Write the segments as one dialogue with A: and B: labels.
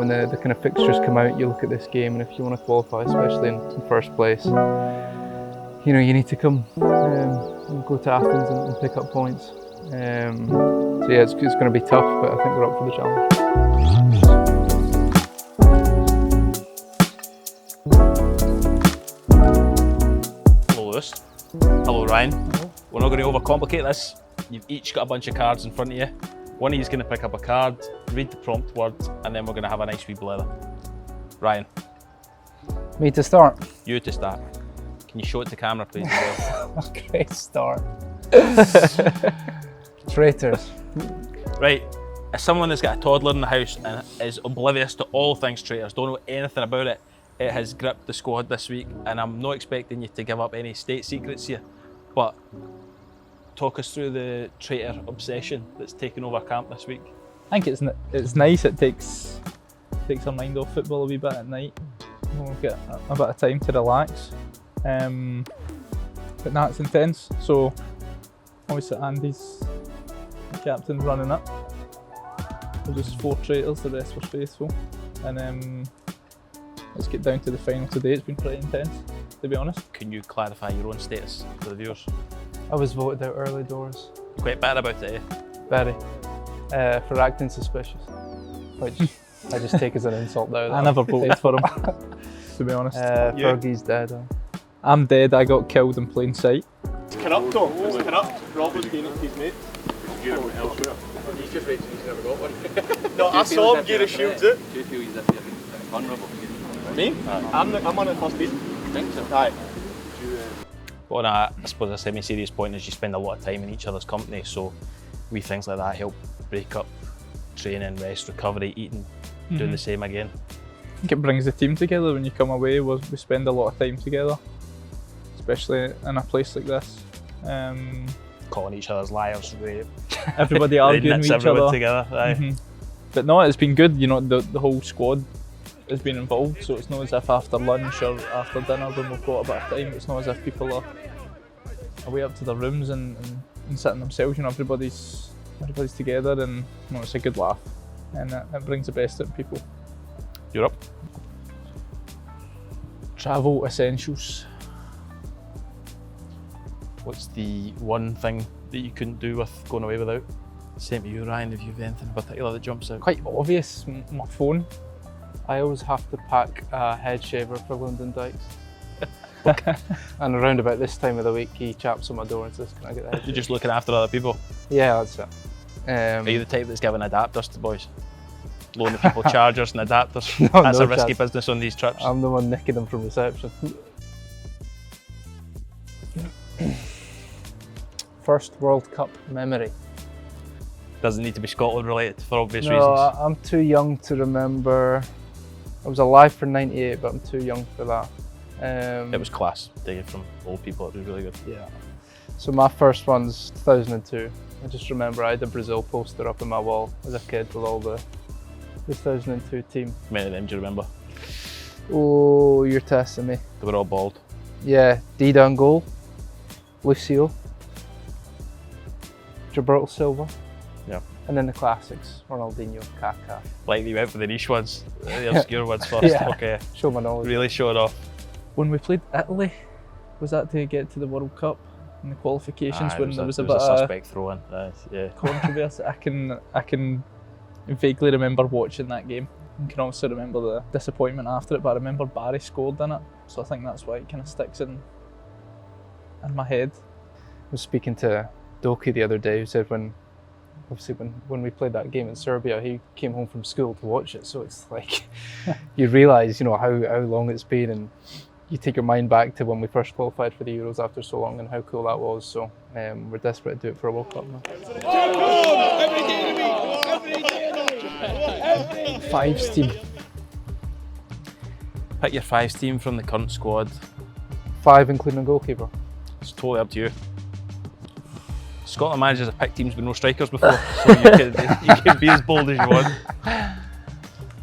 A: when the kind of fixtures come out, you look at this game, and if you want to qualify, especially in first place, you know, you need to come and go to Athens and pick up points. So yeah, it's going to be tough, but I think we're up for the challenge.
B: Hello Lewis. Hello Ryan. Hello. We're not going to overcomplicate this. You've each got a bunch of cards in front of you. One of you is going to pick up a card, read the prompt word, and then we're going to have a nice wee blather. Ryan.
A: Me to start?
B: You to start. Can you show it to camera, please?
A: Great start. Traitors.
B: Right, as someone that's got a toddler in the house and is oblivious to all things Traitors, don't know anything about it, it has gripped the squad this week, and I'm not expecting you to give up any state secrets here, but talk us through the Traitor obsession that's taken over camp this week.
C: I think it's nice. It takes our mind off football a wee bit at night. We'll get a bit of time to relax. But now it's intense. So obviously Andy's the captain running it. We're just 4 traitors, the rest were faithful. And let's get down to the final today. It's been pretty intense, to be honest.
B: Can you clarify your own status for the viewers?
A: I was voted out early doors.
B: You're quite bad about it, eh?
A: Very. For acting suspicious, which I just take as an insult now.
C: I never voted for him, to be honest.
A: Fergie's dead.
C: I'm dead. I got killed in plain sight.
D: It's corrupt though. It's corrupt. Rob was giving it to his mate.
E: You know elsewhere. He's just waiting, he's never got one.
D: No, I saw him get a shield it.
E: Do you feel he's if you're vulnerable?
D: Me? I'm on the first beat.
E: I think so.
D: Aye.
B: But I suppose a semi-serious point is you spend a lot of time in each other's company, so wee things like that help break up training, rest, recovery, eating, doing the same again.
C: I think it brings the team together when you come away. We spend a lot of time together, especially in a place like this.
B: Calling each other's liars, really.
C: Everybody arguing with each other.
B: Together. Aye.
C: But no, it's been good. You know, the whole squad has been involved, so it's not as if after lunch or after dinner when we've got a bit of time, it's not as if people are away up to their rooms and sitting themselves. You know, everybody's together, and you know, it's a good laugh, and it brings the best out of people.
B: You're up.
C: Travel essentials.
B: What's the one thing that you couldn't do with going away without? Same to you, Ryan, if you've anything in particular that jumps out.
A: Quite obvious, my phone. I always have to pack a head shaver for London Dykes. And around about this time of the week, he chaps on my door and says, "Can I get the head shaver?"
B: You're just looking after other people.
A: Yeah, that's it.
B: Are you the type that's giving adapters to boys? Loaning people chargers and adapters?
A: No,
B: That's
A: no
B: a risky
A: chance.
B: business on these trips.
A: I'm the one nicking them from reception. First World Cup memory.
B: Doesn't need to be Scotland related for obvious
A: No,
B: reasons.
A: I'm too young to remember. I was alive for '98, but I'm too young for that.
B: It was class. Day from old people, it was really good.
A: Yeah. So my first one's 2002. I just remember I had a Brazil poster up on my wall as a kid with all the 2002 team.
B: Many of them do you remember?
A: Oh, you're testing me.
B: They were all bald.
A: Yeah, Dida in goal, Lucio, Gilberto Silva.
B: Yeah.
A: And then the classics, Ronaldinho, Kaká.
B: Like you went for the niche ones, the obscure ones first.
A: Yeah.
B: Okay.
A: Show my knowledge.
B: Really show it off.
C: When we played Italy, was that to get to the World Cup in the qualifications when there was a bit of
B: suspect throw in. Yeah.
C: controversy? I can vaguely remember watching that game. I can also remember the disappointment after it, but I remember Barry scored in it, so I think that's why it kind of sticks in my head.
A: I was speaking to Doki the other day, who said when we played that game in Serbia, he came home from school to watch it. So it's like you realise, you know, how long it's been, and you take your mind back to when we first qualified for the Euros after so long, and how cool that was. So we're desperate to do it for a World Cup now.
C: Fives team.
B: Pick your fives team from the current squad.
A: 5 including a goalkeeper.
B: It's totally up to you. Scotland managers have picked teams with no strikers before, so you can be as bold as you want.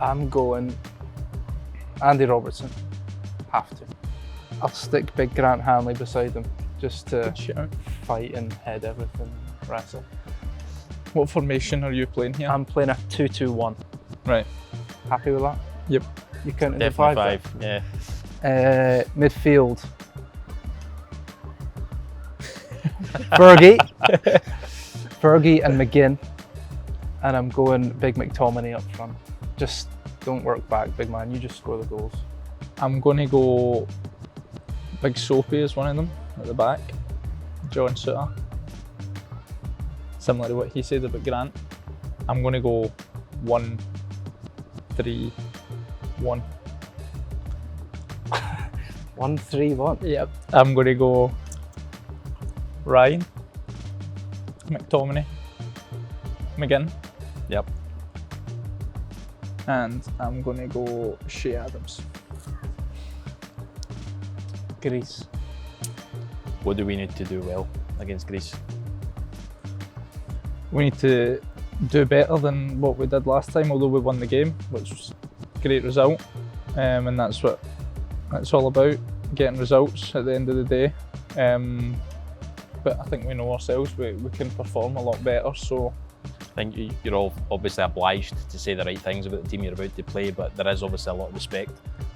A: I'm going Andy Robertson. Have to. I'll stick big Grant Hanley beside him just to fight and head everything, wrestle.
C: What formation are you playing here?
A: I'm playing a 2-2-1.
C: Right.
A: Happy with that?
C: Yep.
A: You counted the
B: Definitely
A: 5?
B: five. Yeah.
A: Midfield. Fergie. Fergie and McGinn. And I'm going Big McTominay up front. Just don't work back, big man. You just score the goals.
C: I'm going to go Big Soapy as one of them at the back. John Suter. Similar to what he said about Grant. I'm going to go 1-3-1.
A: 1-3-1.
C: Yep. I'm going to go Ryan, McTominay, McGinn.
B: Yep.
C: And I'm going to go Shea Adams.
A: Greece.
B: What do we need to do well against Greece?
C: We need to do better than what we did last time, although we won the game, which was a great result. And that's what it's all about, getting results at the end of the day. But I think we know ourselves, we can perform a lot better. So
B: I think you're all obviously obliged to say the right things about the team you're about to play, but there is obviously a lot of respect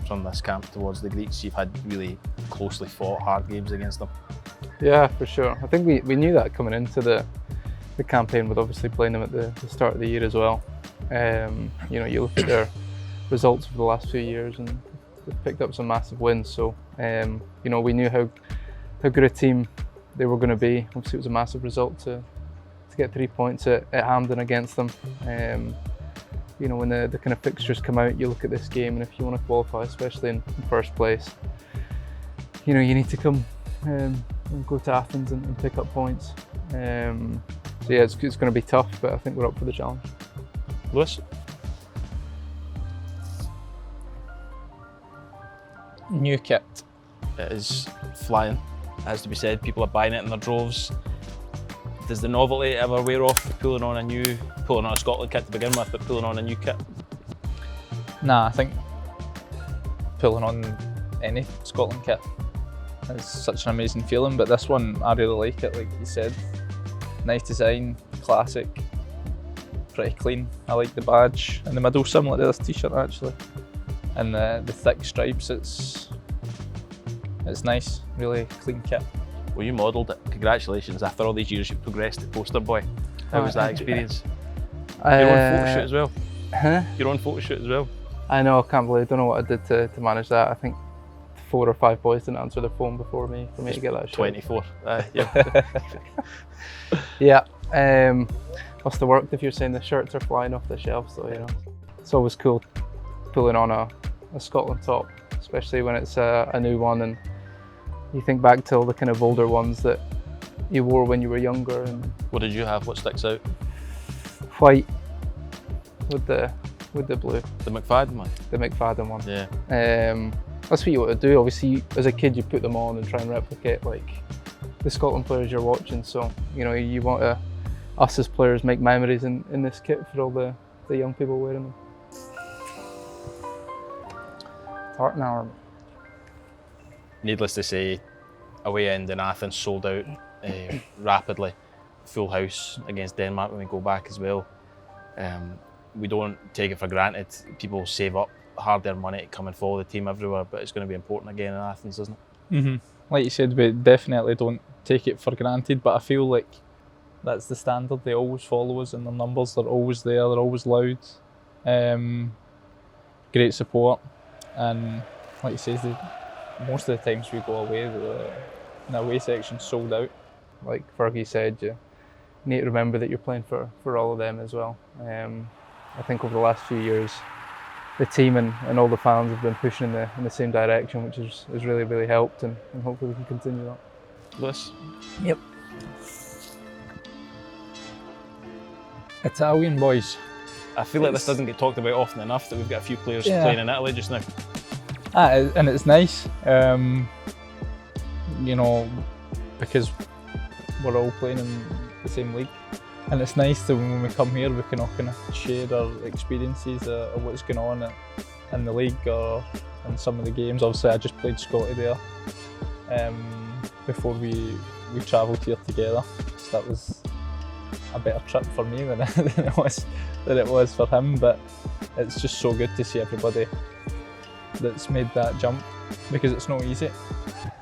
B: from this camp towards the Greeks. You've had really closely fought hard games against them.
A: Yeah, for sure. I think we knew that coming into the campaign, with obviously playing them at the start of the year as well. You know, you look at their results for the last few years and they've picked up some massive wins. So, you know, we knew how good a team they were going to be. Obviously, it was a massive result to get 3 points at Hampden against them. You know, when the kind of fixtures come out, you look at this game, and if you want to qualify, especially in first place, you know, you need to come and go to Athens and pick up points. So yeah, it's going to be tough, but I think we're up for the challenge.
B: Lewis?
C: new kit.
B: It is flying, has to be said. People are buying it in their droves. Does the novelty ever wear off, pulling on a Scotland kit to begin with, but pulling on a new kit?
C: Nah, I think pulling on any Scotland kit is such an amazing feeling, but this one, I really like it, like you said. Nice design, classic, pretty clean. I like the badge in the middle, similar to this t-shirt actually. And the thick stripes, it's nice, really clean kit.
B: Well, you modelled it. Congratulations. After all these years, you've progressed to poster boy. How was that experience? Your own photo shoot as well.
A: Huh?
B: Your own photo shoot as well.
A: I know, I can't believe, I don't know what I did to manage that. I think 4 or 5 boys didn't answer their phone before me for me to get that shot.
B: 24. Yeah.
A: Yeah. Must have worked if you're saying the shirts are flying off the shelves, so you know. It's always cool pulling on a Scotland top, especially when it's a new one, and you think back to all the kind of older ones that you wore when you were younger. And
B: What did you have? What sticks out?
A: white with the blue,
B: The McFadden one?
A: the McFadden one.
B: Yeah.
A: That's what you want to do. Obviously, as a kid, you put them on and try and replicate like the Scotland players you're watching. So you know, you want to, us as players, make memories in this kit for all the young people wearing them. Tartan Army.
B: Needless to say, away end in Athens sold out rapidly. Full house against Denmark when we go back as well. We don't take it for granted. People save up hard-earned money to come and follow the team everywhere, but it's going to be important again in Athens, isn't it?
C: Mm-hmm. Like you said, we definitely don't take it for granted, but I feel like that's the standard. They always follow us, and their numbers are always there, they're always loud. Great support, and like you said, most of the times we go away, the away section's sold out.
A: Like Fergie said, you need to remember that you're playing for all of them as well. I think over the last few years, the team and all the fans have been pushing in the same direction, which has really, really helped, and hopefully we can continue that.
B: Lewis?
C: Yep. Italian boys.
B: I feel like this doesn't get talked about often enough, that we've got a few players playing in Italy just now.
C: And it's nice, you know, because we're all playing in the same league. And it's nice that when we come here, we can all kind of share our experiences of what's going on in the league or in some of the games. Obviously, I just played Scotty there before we travelled here together. So that was a better trip for me than it was for him. But it's just so good to see everybody that's made that jump, because it's not easy.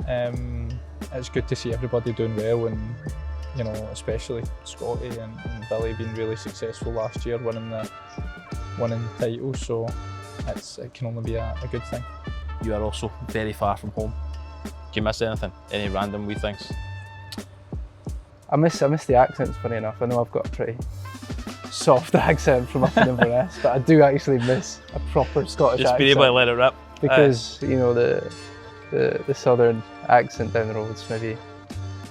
C: It's good to see everybody doing well, and you know, especially Scotty and Billy being really successful last year, winning the titles. So it can only be a good thing.
B: You are also very far from home. Do you miss anything? Any random wee things?
A: I miss the accents, funny enough. I know I've got a pretty soft accent from up in Inverness, but I do actually miss a proper Scottish
B: Just
A: accent.
B: be able to let it rip.
A: Because, you know, the southern accent down the roads, maybe,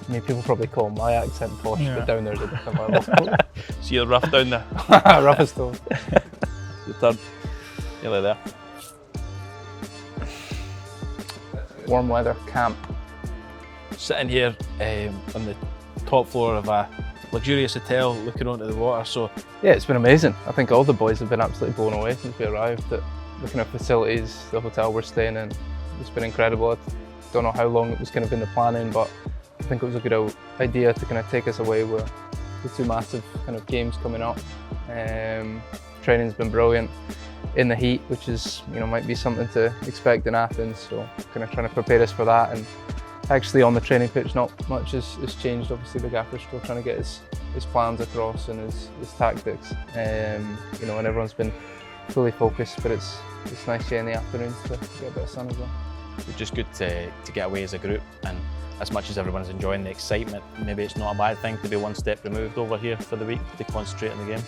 A: I mean, people probably call my accent posh, but down there's a different level.
B: So you're rough down there.
A: Rough as stone.
B: Your turn. Nearly there.
A: Warm weather camp.
B: Sitting here on the top floor of a luxurious hotel looking onto the water. So
A: Yeah, it's been amazing. I think all the boys have been absolutely blown away since we arrived at looking at facilities, the hotel we're staying in. It's been incredible. I don't know how long it was kind of in the planning, but I think it was a good idea to kind of take us away with the two massive kind of games coming up. Training's been brilliant in the heat, which is, you know, might be something to expect in Athens. So kind of trying to prepare us for that. And actually on the training pitch, not much has changed. Obviously the gaffer's still trying to get his plans across and his tactics. You know, and everyone's been fully focused, but it's nice in the afternoons to get a bit of sun as well.
B: it's just good to get away as a group, and as much as everyone's enjoying the excitement, maybe it's not a bad thing to be one step removed over here for the week to concentrate on the game.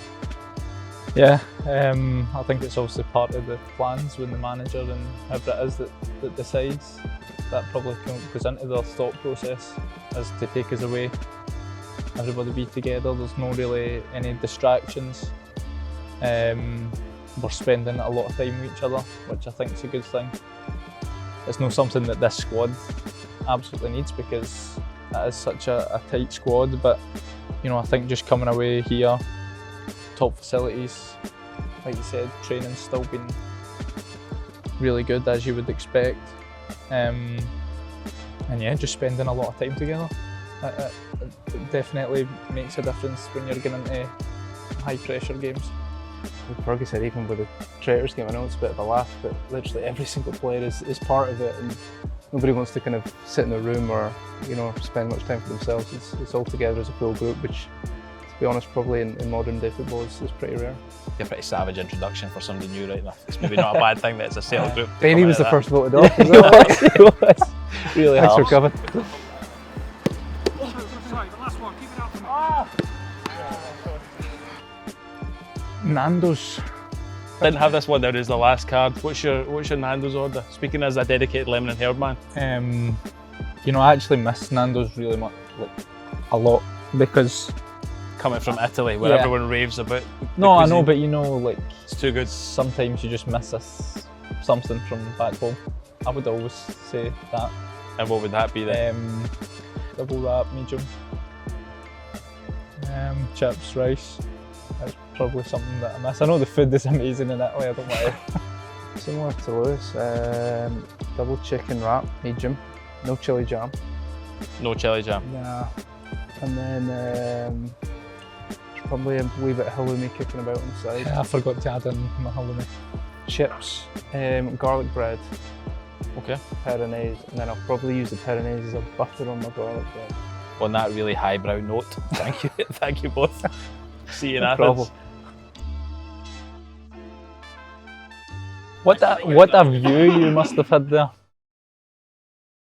C: Yeah, I think it's obviously part of the plans when the manager and whoever it is that decides. That probably goes into their thought process, as to take us away, everybody be together, there's no really any distractions. We're spending a lot of time with each other, which I think is a good thing. It's not something that this squad absolutely needs, because it is such a tight squad, but you know, I think just coming away here, top facilities, like you said, training's still been really good, as you would expect. And yeah, just spending a lot of time together. It definitely makes a difference when you're getting into high pressure games.
A: Like Ferguson said, even with the Traitors game, I know it's a bit of a laugh, but literally every single player is part of it, and nobody wants to kind of sit in a room or, you know, spend much time for themselves. It's all together as a full group, which, to be honest, probably in modern day football is pretty rare.
B: A pretty savage introduction for somebody new right now. It's maybe not a bad thing that it's a settled group.
A: Bainey was the first voted off as well.
C: He was. Really
A: Thanks for
C: harsh.
A: coming.
C: Nando's.
B: Didn't have this one down as the last card. What's your Nando's order? Speaking as a dedicated lemon and herb man.
C: You know, I actually miss Nando's really much, like a lot, because
B: Coming from Italy, where
C: Yeah.
B: everyone raves about.
C: no, I
B: cuisine.
C: know, but you know, like
B: It's too good.
C: sometimes you just miss something from back home. I would always say that.
B: And what would that be then?
C: Double wrap, medium. Chips, rice. That's probably something that I miss. I know the food is amazing in Italy. I don't want to.
A: Similar to Lewis, double chicken wrap, medium, no chili jam.
B: No chili jam.
A: Nah. And then there's probably a wee bit of halloumi kicking about on the side.
C: I forgot to add in my halloumi.
A: Chips, garlic bread,
B: Okay.
A: peronaise, and then I'll probably use the peronaise as a butter on my garlic bread.
B: On that really highbrow note, thank you, thank you both. See you in
A: No
B: Athens.
A: problem.
C: What a view you must have had there.